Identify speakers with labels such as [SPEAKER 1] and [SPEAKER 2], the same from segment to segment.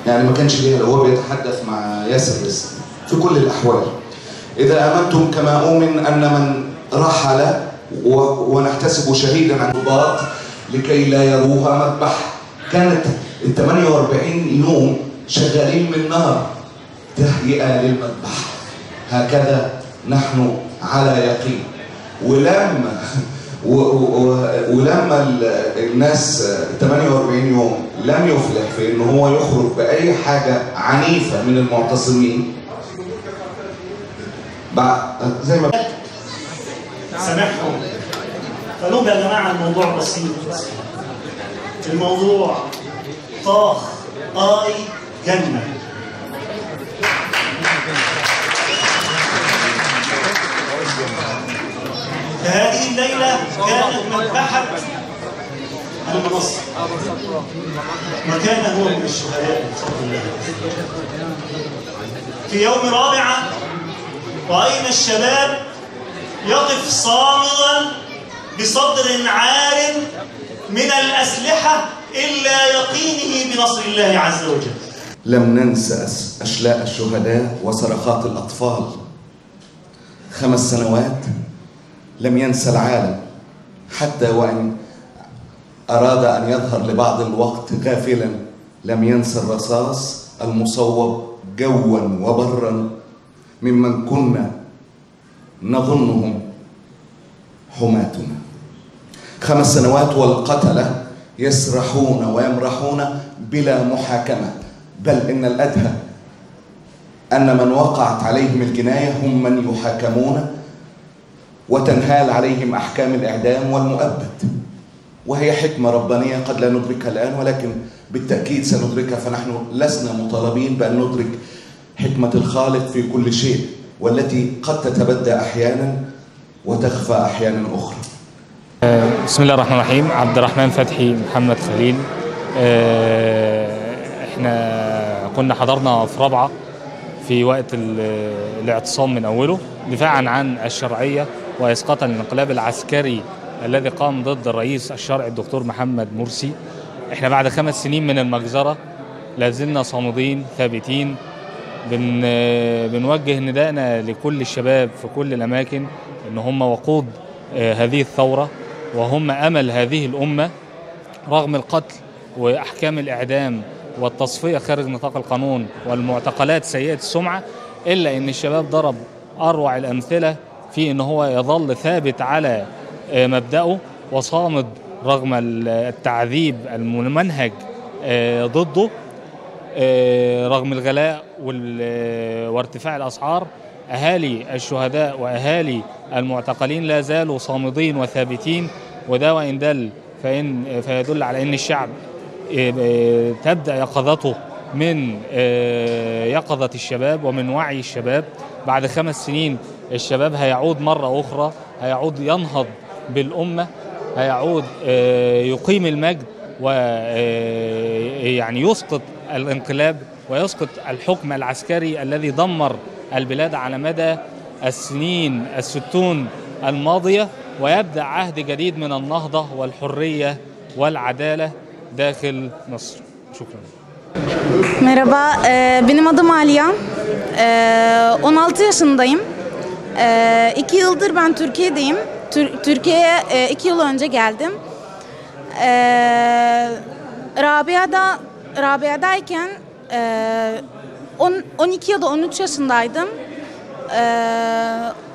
[SPEAKER 1] يعني ما كانش ليها، هو بيتحدث مع ياسر لسه في كل الأحوال. إذا آمنتم كما أؤمن أن من رحل ونحتسب شهيدا عن الضباط لكي لا يروها مذبح. كانت ال 48 يوم شغالين من نار تهيئة للمذبح. هكذا نحن على يقين. ولما الناس 48 يوم لم يفلح في انه هو يخرج باي حاجه عنيفه من المعتصمين، زي ما
[SPEAKER 2] سامحهم. فلهم يا جماعه الموضوع بسيط. الموضوع طاخ آي جنة. هذه الليلة كانت مذبحة المنصة، وكان هو من الشهداء بفضل الله. في يوم رابعة رأينا الشباب يقف صامدا بصدر عار من الأسلحة إلا يقينه بنصر الله عز وجل.
[SPEAKER 1] لم ننسى أشلاء الشهداء وصرخات الأطفال. 5 سنوات لم ينسى العالم، حتى وإن أراد أن يظهر لبعض الوقت غافلا لم ينسى الرصاص المصوب جوا وبرا ممن كنا نظنهم حماتنا. 5 سنوات والقتلة يسرحون ويمرحون بلا محاكمة، بل إن الأدهى أن من وقعت عليهم الجناية هم من يحاكمون وتنهال عليهم أحكام الإعدام والمؤبد. وهي حكمة ربانية قد لا ندركها الآن، ولكن بالتأكيد سندركها. فنحن لسنا مطالبين بأن ندرك حكمة الخالق في كل شيء، والتي قد تتبدى أحيانا وتخفى أحيانا أخرى.
[SPEAKER 3] بسم الله الرحمن الرحيم. عبد الرحمن فتحي محمد خليل. احنا كنا حضرنا في رابعة في وقت الاعتصام من أوله دفاعا عن الشرعية وإسقاطا للانقلاب العسكري الذي قام ضد الرئيس الشرعي الدكتور محمد مرسي. احنا بعد 5 سنين من المجزرة لازلنا صامدين ثابتين. بنوجه نداءنا لكل الشباب في كل الأماكن إن هم وقود هذه الثورة، وهم أمل هذه الأمة رغم القتل وأحكام الإعدام والتصفية خارج نطاق القانون والمعتقلات سيئة السمعة، إلا أن الشباب ضرب أروع الأمثلة في أنه هو يظل ثابت على مبدأه وصامد رغم التعذيب الممنهج ضده، رغم الغلاء وارتفاع الأسعار. أهالي الشهداء وأهالي المعتقلين لا زالوا صامدين وثابتين، وده وإن دل فيدل على أن الشعب تبدأ يقظته من يقظة الشباب ومن وعي الشباب. بعد 5 سنين الشباب هيعود مرة أخرى، هيعود ينهض بالأمة، هيعود يقيم المجد ويعني يسقط الانقلاب ويسقط الحكم العسكري الذي دمر البلاد على مدى السنين 60 الماضية، ويبدأ عهد جديد من النهضة والحرية والعدالة داخل مصر. شكرا.
[SPEAKER 4] Merhaba, benim adım Aliya. 16 yaşındayım. 2 yıldır ben Türkiye'deyim. Türkiye'ye 2 yıl önce geldim. Rabia'dayken 12 ya da 13 yaşındaydım.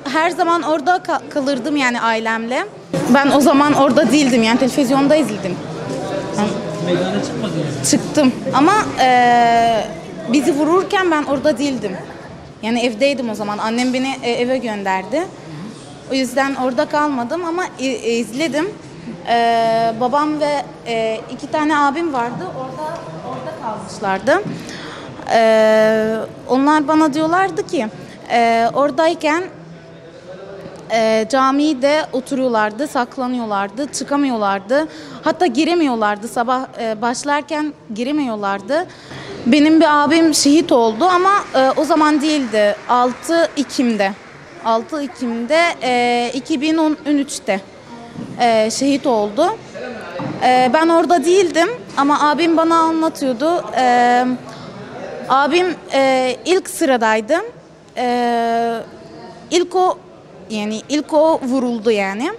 [SPEAKER 4] Her zaman orada kalırdım yani ailemle. Ben o zaman orada değildim, yani televizyonda izledim.
[SPEAKER 5] Meydana çıkmadınız?
[SPEAKER 4] Çıktım ama bizi vururken ben orada değildim. Yani evdeydim o zaman. Annem beni eve gönderdi. O yüzden orada kalmadım ama izledim. Babam ve 2 tane abim vardı. Orada kalmışlardı. Onlar bana diyorlardı ki oradayken camide oturuyorlardı, saklanıyorlardı, çıkamıyorlardı. Hatta giremiyorlardı. Sabah başlarken giremiyorlardı. Benim bir abim şehit oldu ama o zaman değildi. 6 Ekim'de 2013'te şehit oldu. Ben orada değildim ama abim bana anlatıyordu. Abim ilk sıradaydı. İlk o vuruldu yani.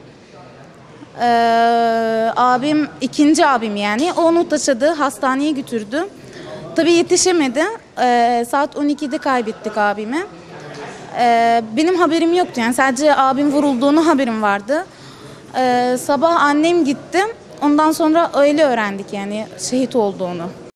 [SPEAKER 4] Abim ikinci abim yani. Onu taşıdı, hastaneye götürdü. Tabii yetişemedi. Saat 12'de kaybettik abimi. Benim haberim yoktu yani sadece abim vurulduğunu haberim vardı. Sabah annem gitti. Ondan sonra öyle öğrendik yani şehit olduğunu.